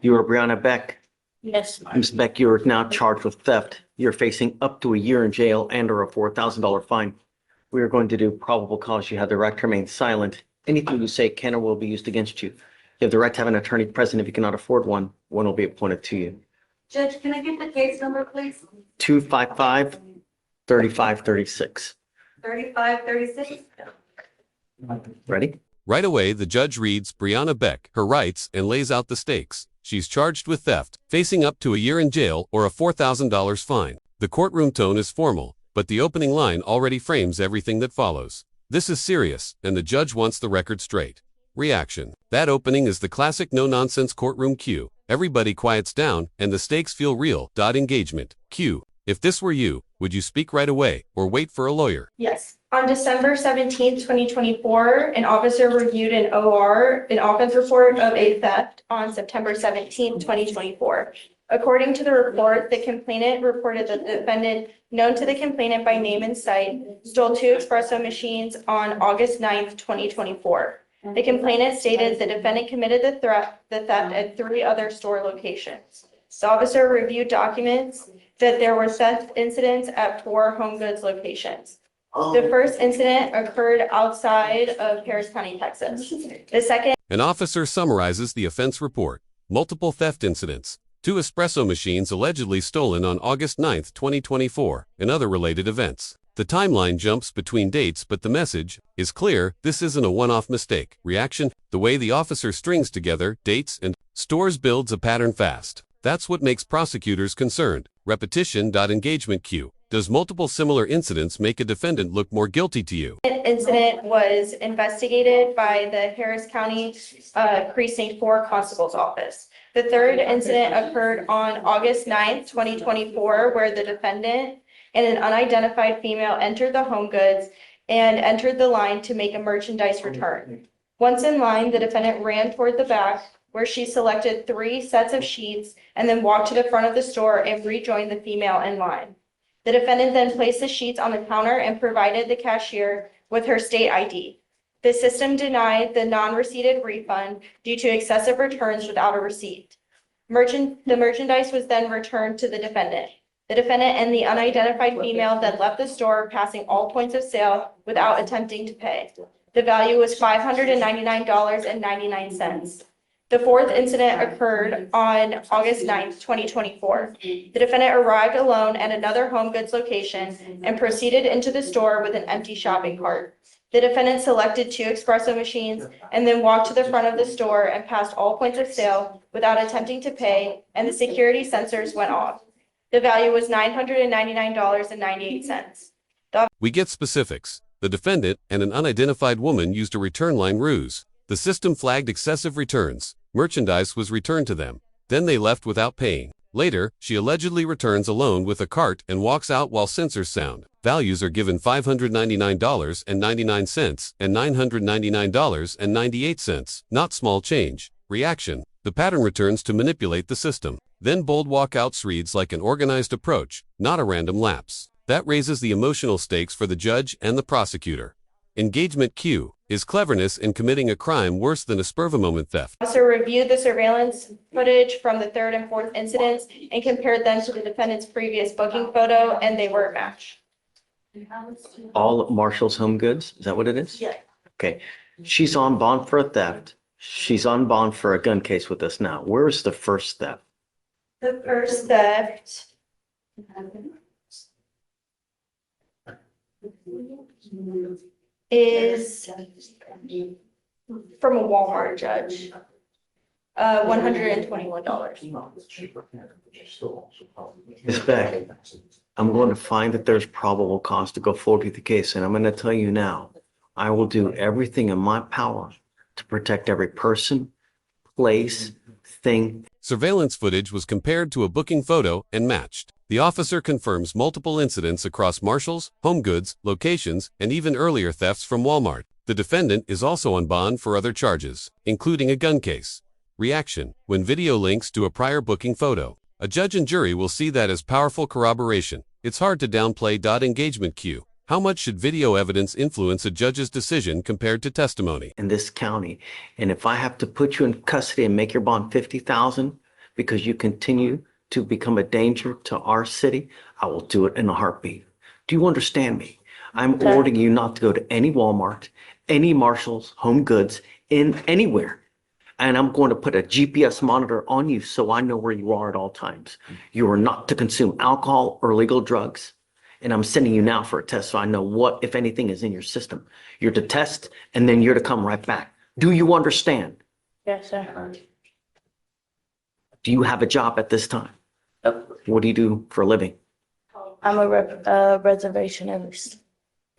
You are Brianna Beck. Yes. Ms. Beck, you are now charged with theft. You're facing up to a year in jail and or a $4,000 fine. We are going to do probable cause. You have the right to remain silent. Anything you say can or will be used against you. You have the right to have an attorney present. If you cannot afford one, one will be appointed to you. Judge, can I get the case number, please? 255-3536. 3536. Ready? Right away, the judge reads Brianna Beck her rights and lays out the stakes. She's charged with theft, facing up to a year in jail or a $4,000 fine. The courtroom tone is formal, but the opening line already frames everything that follows. This is serious, and the judge wants the record straight. Reaction. That opening is the classic no-nonsense courtroom cue. Everybody quiets down, and the stakes feel real. Engagement. Cue. If this were you, would you speak right away, or wait for a lawyer? Yes. On December 17th, 2024, an officer reviewed an OR, an offense report of a theft on September 17th, 2024. According to the report, the complainant reported that the defendant, known to the complainant by name and site, stole 2 espresso machines on August 9th, 2024. The complainant stated the defendant committed the theft at 3 other store locations. The officer reviewed documents that there were theft incidents at 4 home goods locations. The first incident occurred outside of Harris County, Texas. The second. An officer summarizes the offense report. Multiple theft incidents. 2 espresso machines allegedly stolen on August 9, 2024, and other related events. The timeline jumps between dates, but the message is clear. This isn't a one-off mistake. Reaction. The way the officer strings together dates and stores builds a pattern fast. That's what makes prosecutors concerned. Repetition. Engagement cue. Does multiple similar incidents make a defendant look more guilty to you? The incident was investigated by the Harris County Precinct 4 Constable's Office. The third incident occurred on August 9th, 2024, where the defendant and an unidentified female entered the home goods and entered the line to make a merchandise return. Once in line, the defendant ran toward the back, where she selected 3 sets of sheets and then walked to the front of the store and rejoined the female in line. The defendant then placed the sheets on the counter and provided the cashier with her state ID. The system denied the non-receipted refund due to excessive returns without a receipt. The merchandise was then returned to the defendant. The defendant and the unidentified female then left the store, passing all points of sale without attempting to pay. The value was $599.99. The fourth incident occurred on August 9th, 2024. The defendant arrived alone at another home goods location and proceeded into the store with an empty shopping cart. The defendant selected 2 espresso machines and then walked to the front of the store and passed all points of sale without attempting to pay, and the security sensors went off. The value was $999.98. We get specifics. The defendant and an unidentified woman used a return line ruse. The system flagged excessive returns. Merchandise was returned to them. Then they left without paying. Later, she allegedly returns alone with a cart and walks out while sensors sound. Values are given $599.99 and $999.98. Not small change. Reaction. The pattern returns to manipulate the system. Then bold walkouts reads like an organized approach, not a random lapse. That raises the emotional stakes for the judge and the prosecutor. Engagement cue. Is cleverness in committing a crime worse than a spur-of-the-moment theft? The officer reviewed the surveillance footage from the third and fourth incidents and compared them to the defendant's previous booking photo, and they were a match. All of Marshall's Home Goods? Is that what it is? Yeah. Okay. She's on bond for a theft. She's on bond for a gun case with us now. Where's the first theft? The first theft is from a Walmart, Judge. $121. Ms. Beck, I'm going to find that there's probable cause to go forward with the case, and I'm going to tell you now, I will do everything in my power to protect every person, place, thing. Surveillance footage was compared to a booking photo and matched. The officer confirms multiple incidents across Marshall's, Home Goods, locations, and even earlier thefts from Walmart. The defendant is also on bond for other charges, including a gun case. Reaction. When video links to a prior booking photo, a judge and jury will see that as powerful corroboration. It's hard to downplay. Engagement cue. How much should video evidence influence a judge's decision compared to testimony? In this county, and if I have to put you in custody and make your bond $50,000, because you continue to become a danger to our city, I will do it in a heartbeat. Do you understand me? I'm Okay. ordering you not to go to any Walmart, any Marshall's, Home Goods, in anywhere. And I'm going to put a GPS monitor on you so I know where you are at all times. You are not to consume alcohol or illegal drugs. And I'm sending you now for a test so I know what, if anything, is in your system. You're to test and then you're to come right back. Do you understand? Yes, sir. Do you have a job at this time? Yep. What do you do for a living? I'm a reservationist.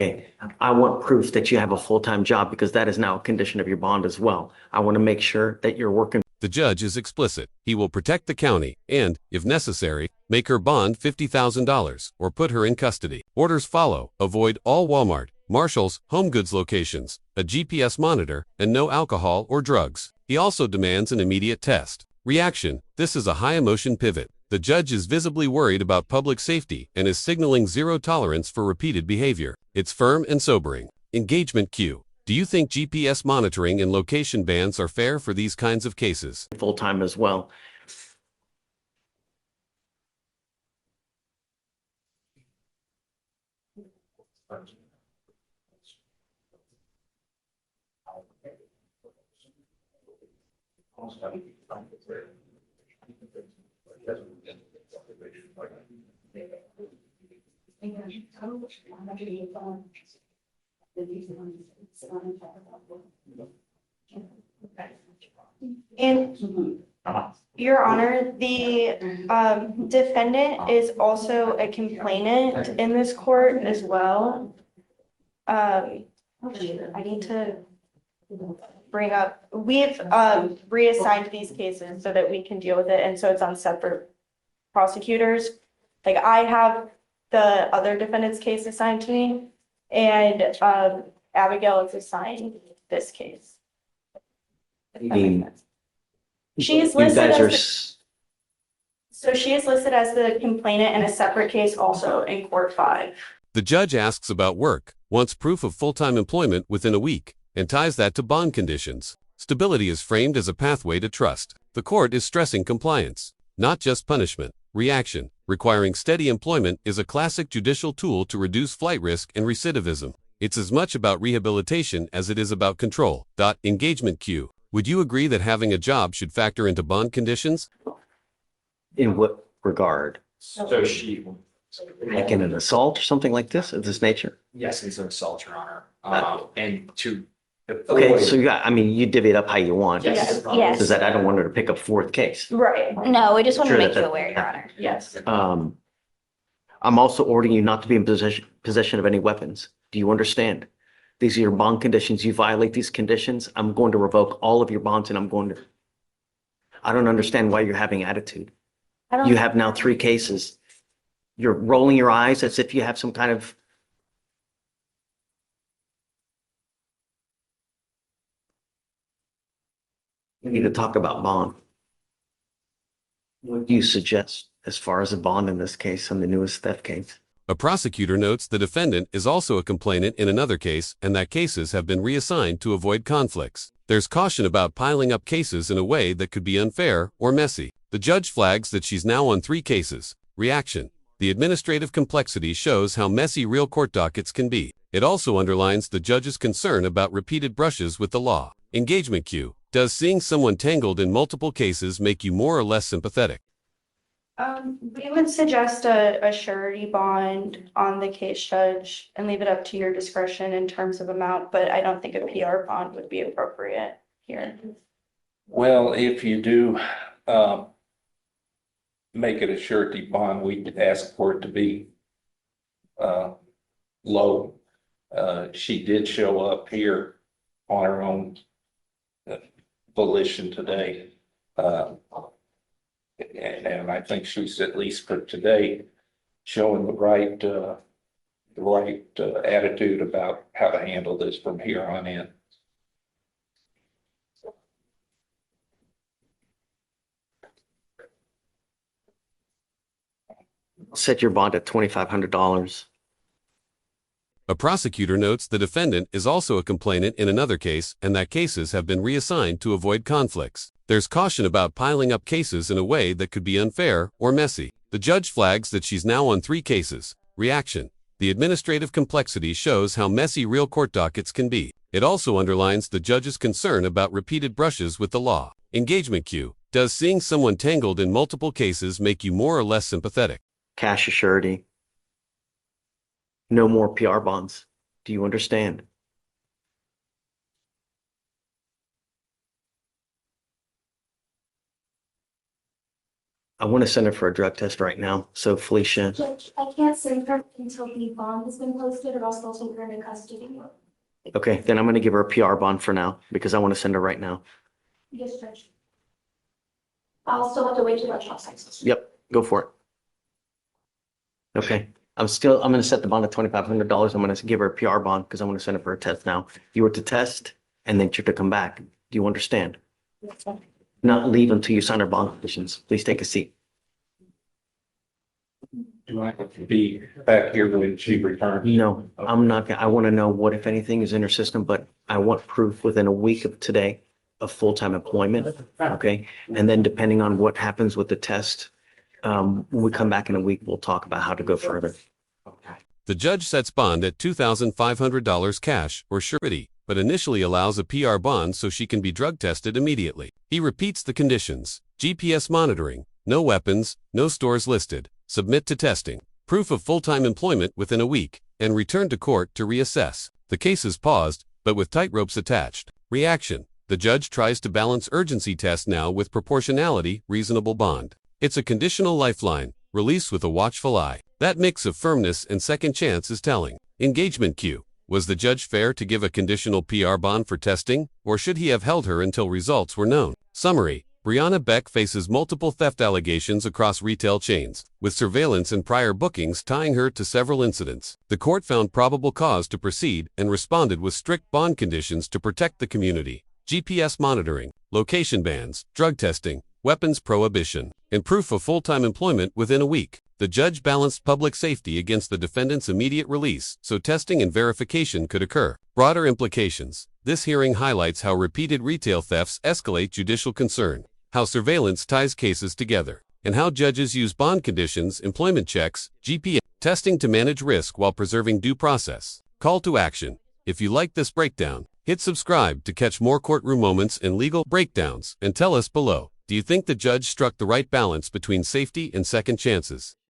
Okay. I want proof that you have a full-time job because that is now a condition of your bond as well. I want to make sure that you're working. The judge is explicit. He will protect the county and, if necessary, make her bond $50,000 or put her in custody. Orders follow. Avoid all Walmart, Marshall's, Home Goods locations, a GPS monitor, and no alcohol or drugs. He also demands an immediate test. Reaction: this is a high-emotion pivot. The judge is visibly worried about public safety and is signaling zero tolerance for repeated behavior. It's firm and sobering. Engagement cue. Do you think GPS monitoring and location bans are fair for these kinds of cases? Full-time as well. And Your Honor, the defendant is also a complainant in this court as well. I need to bring up, we've reassigned these cases so that we can deal with it, and so it's on separate prosecutors. Like, I have the other defendant's case assigned to me, and Abigail is assigned this case. I mean, She is you listed guys are, as, so she is listed as the complainant in a separate case also in Court 5. The judge asks about work, wants proof of full-time employment within a week, and ties that to bond conditions. Stability is framed as a pathway to trust. The court is stressing compliance, not just punishment. Reaction: requiring steady employment is a classic judicial tool to reduce flight risk and recidivism. It's as much about rehabilitation as it is about control. Engagement cue. Would you agree that having a job should factor into bond conditions? in what regard? So she, Like in an assault or something like this, of this nature? yes, it's an assault, Your Honor. And to. Okay, so you got, I mean, you divvy it up how you want. Yes. Yes. Because I don't want her to pick up fourth case. Right, No, we just want to Sure make that- you aware, Your Honor. yes. I'm also ordering you not to be in possession of any weapons. Do you understand? These are your bond conditions. You violate these conditions, I'm going to revoke all of your bonds and I don't understand why you're having attitude. I don't- You have now 3 cases. You're rolling your eyes as if you have some kind of. We need to talk about bond. What do you suggest as far as a bond in this case, on the newest theft case? A prosecutor notes the defendant is also a complainant in another case and that cases have been reassigned to avoid conflicts. There's caution about piling up cases in a way that could be unfair or messy. The judge flags that she's now on 3 cases. Reaction: the administrative complexity shows how messy real court dockets can be. It also underlines the judge's concern about repeated brushes with the law. Engagement cue. Does seeing someone tangled in multiple cases make you more or less sympathetic? We would suggest a surety bond on the case, Judge, and leave it up to your discretion in terms of amount, but I don't think a PR bond would be appropriate here. Well, if you do make it a surety bond, we'd ask for it to be low. She did show up here on her own volition today. And I think she's, at least for today, showing the right attitude about how to handle this from here on in. Set your bond at $2,500. A prosecutor notes the defendant is also a complainant in another case and that cases have been reassigned to avoid conflicts. There's caution about piling up cases in a way that could be unfair or messy. The judge flags that she's now on 3 cases. Reaction. The administrative complexity shows how messy real court dockets can be. It also underlines the judge's concern about repeated brushes with the law. Engagement cue. Does seeing someone tangled in multiple cases make you more or less sympathetic? Cash surety. No more PR bonds. Do you understand? I want to send her for a drug test right now. So Felicia, Judge, I can't send her until the bond has been posted, or else they'll take her into custody. okay, then I'm going to give her a PR bond for now because I want to send her right now. Yes, Judge. I'll still have to wait till that trial starts. Yep, go for it. Okay, I'm going to set the bond at $2,500. I'm going to give her a PR bond because I want to send her for a test now. You were to test and then you're to come back. Do you understand? Not leave until you sign our bond conditions. Please take a seat. Do I have to be back here when she returns? No, I'm not, I want to know what, if anything, is in her system, but I want proof within a week of today of full-time employment, okay? And then depending on what happens with the test, when we come back in a week, we'll talk about how to go further. The judge sets bond at $2,500 cash or surety, but initially allows a PR bond so she can be drug tested immediately. He repeats the conditions: GPS monitoring, no weapons, no stores listed, submit to testing, proof of full-time employment within a week, and return to court to reassess. The case is paused, but with tight ropes attached. Reaction. The judge tries to balance urgency test now with proportionality, reasonable bond. It's a conditional lifeline, release with a watchful eye. That mix of firmness and second chance is telling. Engagement cue. Was the judge fair to give a conditional PR bond for testing, or should he have held her until results were known? Summary. Brianna Beck faces multiple theft allegations across retail chains, with surveillance and prior bookings tying her to several incidents. The court found probable cause to proceed and responded with strict bond conditions to protect the community: GPS monitoring, location bans, drug testing, weapons prohibition, and proof of full-time employment within a week. The judge balanced public safety against the defendant's immediate release, so testing and verification could occur. Broader implications. This hearing highlights how repeated retail thefts escalate judicial concern, how surveillance ties cases together, and how judges use bond conditions, employment checks, GPS testing to manage risk while preserving due process. Call to action. If you like this breakdown, hit subscribe to catch more courtroom moments and legal breakdowns, and tell us below, do you think the judge struck the right balance between safety and second chances?